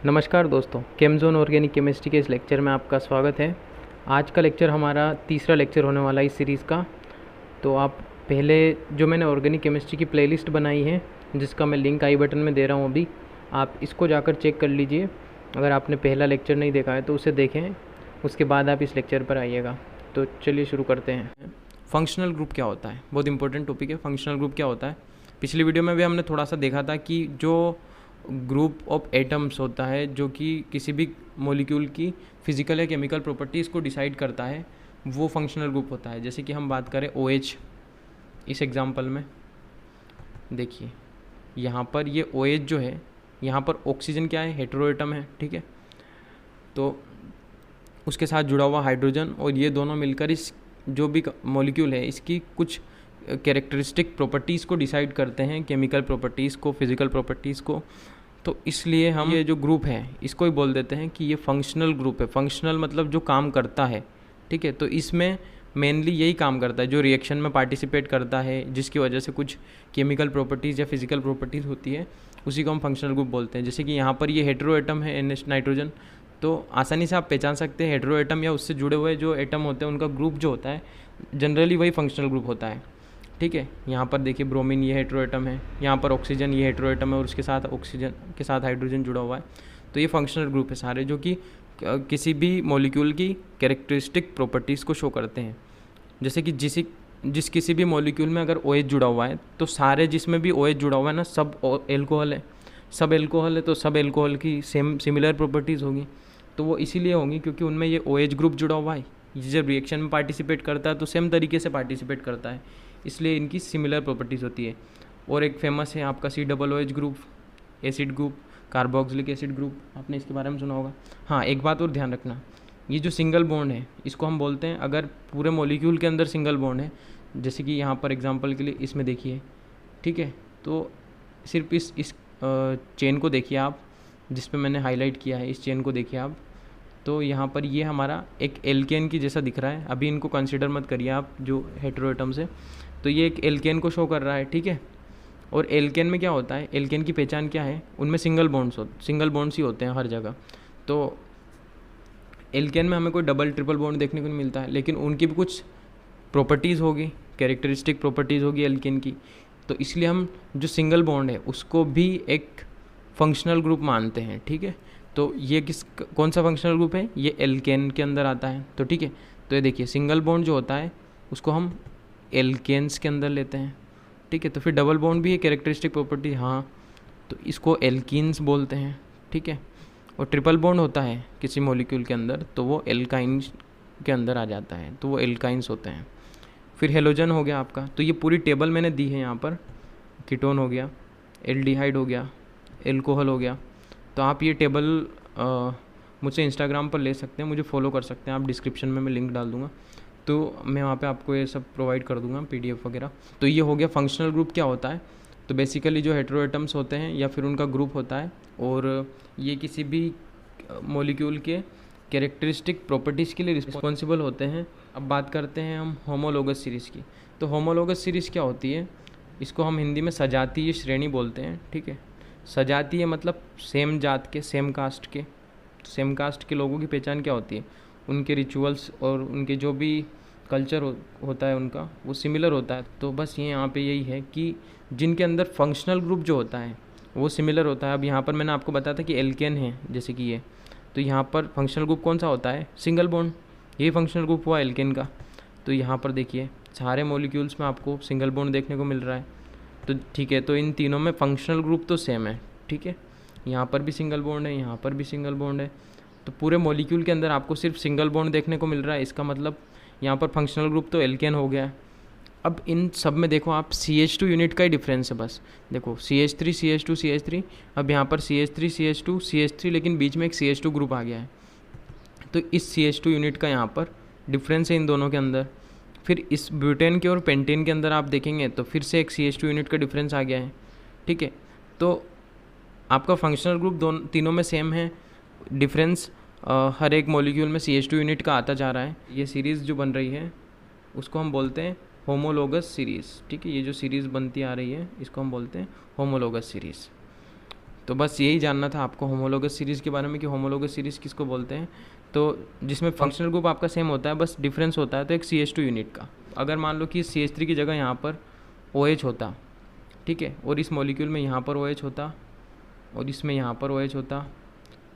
नमस्कार दोस्तों, केमज़ोन organic chemistry के इस लेक्चर में आपका स्वागत है। आज का लेक्चर हमारा तीसरा लेक्चर होने वाला है इस सीरीज़ का। तो आप पहले जो मैंने ऑर्गेनिक केमिस्ट्री की प्लेलिस्ट बनाई है, जिसका मैं लिंक आई बटन में दे रहा हूँ अभी, आप इसको जाकर चेक कर लीजिए। अगर आपने पहला लेक्चर नहीं देखा है तो उसे देखें, उसके बाद आप इस लेक्चर पर आइएगा। तो चलिए शुरू करते हैं। फंक्शनल ग्रुप क्या होता है, बहुत इंपॉर्टेंट टॉपिक है। फंक्शनल ग्रुप क्या होता है, पिछली वीडियो में भी हमने थोड़ा सा देखा था कि जो ग्रुप ऑफ एटम्स होता है जो कि किसी भी मॉलिक्यूल की फिजिकल या केमिकल प्रॉपर्टीज़ को डिसाइड करता है, वो फंक्शनल ग्रुप होता है। जैसे कि हम बात करें OH, इस एग्जांपल में देखिए यहाँ पर ये OH जो है, यहाँ पर ऑक्सीजन क्या है, हेटेरो एटम है, ठीक है। तो उसके साथ जुड़ा हुआ हाइड्रोजन, और ये दोनों मिलकर इस जो भी मॉलिक्यूल है इसकी कुछ कैरेक्टरिस्टिक प्रॉपर्टीज़ को डिसाइड करते हैं, केमिकल प्रॉपर्टीज़ को, फिजिकल प्रॉपर्टीज़ को। तो इसलिए हम ये जो ग्रुप है इसको ही बोल देते हैं कि ये फंक्शनल ग्रुप है। फंक्शनल मतलब जो काम करता है, ठीक है। तो इसमें मेनली यही काम करता है, जो रिएक्शन में पार्टिसिपेट करता है, जिसकी वजह से कुछ केमिकल प्रॉपर्टीज़ या फिजिकल प्रॉपर्टीज़ होती है, उसी को हम फंक्शनल ग्रुप बोलते हैं। जैसे कि यहाँ पर ये हेटेरो एटम है, NH नाइट्रोजन, तो आसानी से आप पहचान सकते हैं हेटेरो एटम या उससे जुड़े हुए जो एटम होते हैं उनका ग्रुप जो होता है जनरली वही फंक्शनल ग्रुप होता है, ठीक है। यहाँ पर देखिए ब्रोमीन ये हेटेरो एटम है, यहाँ पर ऑक्सीजन ये हेटेरो एटम है और उसके साथ ऑक्सीजन के साथ हाइड्रोजन जुड़ा हुआ है। तो ये फंक्शनल ग्रुप है सारे, जो कि किसी भी मॉलिक्यूल की कैरेक्टरिस्टिक प्रॉपर्टीज़ को शो करते हैं। जैसे कि जिस किसी भी मॉलिक्यूल में अगर OH जुड़ा हुआ है तो सारे जिसमें भी OH जुड़ा हुआ है ना, सब एल्कोहल है। सब एल्कोहल है तो सब एल्कोहल की सिमिलर प्रॉपर्टीज़ होगी। तो वो इसीलिए होंगी क्योंकि उनमें ये OH ग्रुप जुड़ा हुआ है। ये जब रिएक्शन में पार्टिसिपेट करता है तो सेम तरीके से पार्टिसिपेट करता है, इसलिए इनकी सिमिलर प्रॉपर्टीज़ होती है। और एक फेमस है आपका COOH group, acid group, carboxylic acid group, आपने इसके बारे में सुना होगा। हाँ, एक बात और ध्यान रखना, ये जो सिंगल बॉन्ड है इसको हम बोलते हैं, अगर पूरे मॉलिक्यूल के अंदर सिंगल बॉन्ड है, जैसे कि यहाँ पर एग्जांपल के लिए इसमें देखिए, ठीक है। तो सिर्फ इस चेन को देखिए आप, जिस पे मैंने हाईलाइट किया है, इस चेन को देखिए आप। तो यहाँ पर ये हमारा एक एल्केन की जैसा दिख रहा है। अभी इनको कंसिडर मत करिए आप जो हेटेरो एटम्स है। तो ये एक एल्केन को शो कर रहा है, ठीक है। और एल्केन में क्या होता है, एल्केन की पहचान क्या है, उनमें सिंगल बॉन्ड्स ही होते हैं हर जगह। तो एल्केन में हमें कोई डबल ट्रिपल बॉन्ड देखने को नहीं मिलता है, लेकिन उनकी भी कुछ प्रॉपर्टीज़ होगी, कैरेक्टरिस्टिक प्रॉपर्टीज़ होगी एल्केन की। तो इसलिए हम जो सिंगल बॉन्ड है उसको भी एक फंक्शनल ग्रुप मानते हैं, ठीक है। तो ये कौन सा फंक्शनल ग्रुप है, ये एल्केन के अंदर आता है। तो ठीक है, तो ये देखिए सिंगल बॉन्ड जो होता है उसको हम एल्केन्स के अंदर लेते हैं, ठीक है। तो फिर डबल बॉन्ड भी है कैरेक्टरिस्टिक प्रॉपर्टी, हाँ, तो इसको एल्कीन्स बोलते हैं, ठीक है। और ट्रिपल बॉन्ड होता है किसी मॉलिक्यूल के अंदर तो वो एल्काइंस के अंदर आ जाता है, तो वो एल्काइंस होते हैं। फिर हेलोजन हो गया आपका। तो ये पूरी टेबल मैंने दी है यहाँ पर, कीटोन हो गया, एल्डिहाइड हो गया, एल्कोहल हो गया। तो आप ये टेबल मुझसे इंस्टाग्राम पर ले सकते हैं, मुझे फॉलो कर सकते हैं आप, डिस्क्रिप्शन में मैं लिंक डाल दूँगा, तो मैं वहाँ पे आपको ये सब प्रोवाइड कर दूँगा, PDF वगैरह। तो ये हो गया फंक्शनल ग्रुप क्या होता है। तो बेसिकली जो हेटेरो एटम्स होते हैं या फिर उनका ग्रुप होता है, और ये किसी भी मॉलिक्यूल के कैरेक्टरिस्टिक प्रॉपर्टीज़ के लिए रिस्पॉन्सिबल होते हैं। अब बात करते हैं हम होमोलोगस सीरीज़ की। तो होमोलोगस सीरीज़ क्या होती है, इसको हम हिंदी में सजातीय श्रेणी बोलते हैं, ठीक है। सजातीय मतलब सेम जात के, सेम कास्ट के लोगों की पहचान क्या होती है, उनके रिचुअल्स और उनके जो भी कल्चर होता है उनका, वो सिमिलर होता है। तो बस ये यहाँ पे यही है कि जिनके अंदर फंक्शनल ग्रुप जो होता है वो सिमिलर होता है। अब यहाँ पर मैंने आपको बताया था कि एल्केन है जैसे कि ये, तो यहाँ पर फंक्शनल ग्रुप कौन सा होता है, सिंगल बॉन्ड, यही फंक्शनल ग्रुप हुआ एल्केन का। तो यहाँ पर देखिए सारे मॉलिक्यूल्स में आपको सिंगल बॉन्ड देखने को मिल रहा है, तो ठीक है। तो इन तीनों में फंक्शनल ग्रुप तो सेम है, ठीक है। यहाँ पर भी सिंगल बॉन्ड है, यहाँ पर भी सिंगल बॉन्ड है। तो पूरे मॉलिक्यूल के अंदर आपको सिर्फ सिंगल बॉन्ड देखने को मिल रहा है, इसका मतलब यहाँ पर फंक्शनल ग्रुप तो एल्केन हो गया। अब इन सब में देखो आप CH2 यूनिट का ही डिफरेंस है, बस देखो CH3 CH2 CH3। अब यहाँ पर CH3 CH2 CH3, लेकिन बीच में एक CH2 ग्रुप आ गया है। तो इस CH2 यूनिट का यहाँ पर डिफरेंस है इन दोनों के अंदर। फिर इस ब्यूटेन के और पेंटेन के अंदर आप देखेंगे तो फिर से एक CH2 यूनिट का डिफरेंस आ गया है, ठीक है। तो आपका फंक्शनल ग्रुप तीनों में सेम है, डिफरेंस हर एक मॉलिक्यूल में CH2 यूनिट का आता जा रहा है। ये सीरीज़ जो बन रही है उसको हम बोलते हैं होमोलोगस सीरीज़, ठीक है। ये जो सीरीज़ बनती आ रही है इसको हम बोलते हैं होमोलोगस सीरीज़। तो बस यही जानना था आपको होमोलोगस सीरीज़ के बारे में कि होमोलोगस सीरीज़ किसको बोलते हैं। तो जिसमें फंक्शनल ग्रुप आपका सेम होता है, बस डिफरेंस होता है तो एक CH2 यूनिट का। अगर मान लो कि CH3 की जगह यहाँ पर OH होता, ठीक है, और इस मॉलिक्यूल में यहाँ पर OH होता और इसमें यहाँ पर OH होता,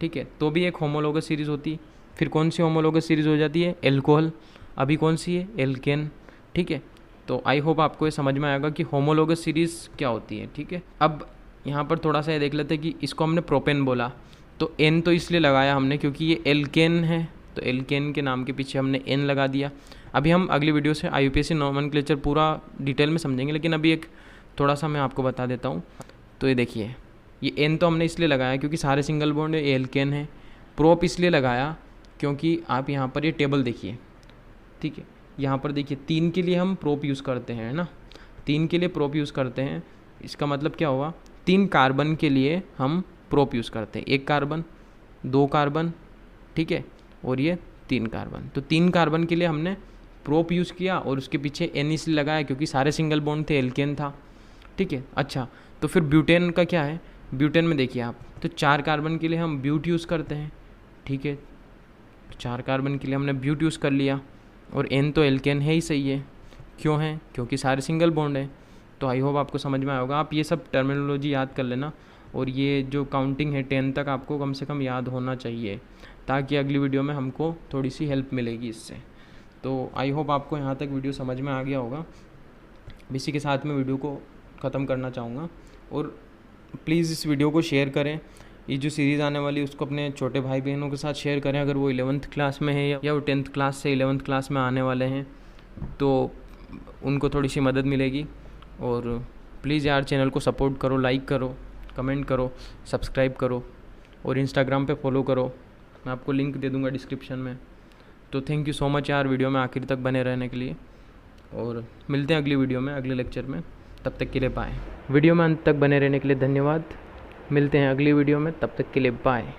ठीक है, तो भी एक होमोलोगस सीरीज़ होती। फिर कौन सी होमोलोगस सीरीज़ हो जाती है? एल्कोहल। अभी कौन सी है? एल्केन। ठीक है, तो आई होप आपको ये समझ में आएगा कि होमोलोगस सीरीज़ क्या होती है। ठीक है, अब यहाँ पर थोड़ा सा ये देख लेते हैं कि इसको हमने प्रोपेन बोला, तो एन तो इसलिए लगाया हमने क्योंकि ये एल्केन है, तो एल्केन के नाम के पीछे हमने एन लगा दिया। अभी हम अगली वीडियो से IUPAC नॉमेनक्लेचर पूरा डिटेल में समझेंगे, लेकिन अभी एक थोड़ा सा मैं आपको बता देता हूँ। तो ये देखिए, ये एन तो हमने इसलिए लगाया क्योंकि सारे सिंगल बॉन्ड एल्केन है। प्रोप इसलिए लगाया क्योंकि आप यहाँ पर ये टेबल देखिए, ठीक है, यहाँ पर देखिए 3 के लिए हम प्रोप यूज़ करते हैं, है ना, 3 के लिए प्रोप यूज़ करते हैं। इसका मतलब क्या हुआ? 3 कार्बन के लिए हम प्रोप यूज़ करते हैं, 1 कार्बन, 2 कार्बन, ठीक है, और ये 3 कार्बन। तो 3 कार्बन के लिए हमने प्रोप यूज़ किया और उसके पीछे एन इसलिए लगाया क्योंकि सारे सिंगल बॉन्ड थे, एल्केन था। ठीक है, अच्छा, तो फिर ब्यूटेन का क्या है? ब्यूटेन में देखिए आप, तो 4 कार्बन के लिए हम ब्यूट यूज़ करते हैं। ठीक है, 4 कार्बन के लिए हमने ब्यूट यूज़ कर लिया और एन तो एल्केन है ही, सही है। क्यों है? क्योंकि सारे सिंगल बॉन्ड है। तो आई होप आपको समझ में आया होगा। आप ये सब टर्मिनोलॉजी याद कर लेना और ये जो काउंटिंग है 10 तक आपको कम से कम याद होना चाहिए, ताकि अगली वीडियो में हमको थोड़ी सी हेल्प मिलेगी इससे। तो आई होप आपको यहाँ तक वीडियो समझ में आ गया होगा। इसी के साथ मैं वीडियो को ख़त्म करना चाहूँगा और प्लीज़ इस वीडियो को शेयर करें। ये जो सीरीज़ आने वाली है उसको अपने छोटे भाई बहनों के साथ शेयर करें, अगर वो 11th क्लास में है या वो 10th क्लास से 11th क्लास में आने वाले हैं, तो उनको थोड़ी सी मदद मिलेगी। और प्लीज़ यार चैनल को सपोर्ट करो, लाइक करो, कमेंट करो, सब्सक्राइब करो और इंस्टाग्राम पे फॉलो करो। मैं आपको लिंक दे दूँगा डिस्क्रिप्शन में। तो थैंक यू सो मच यार वीडियो में आखिर तक बने रहने के लिए, और मिलते हैं अगली वीडियो में, अगले लेक्चर में। तब तक के लिए बाय। वीडियो में अंत तक बने रहने के लिए धन्यवाद। मिलते हैं अगली वीडियो में, तब तक के लिए बाय।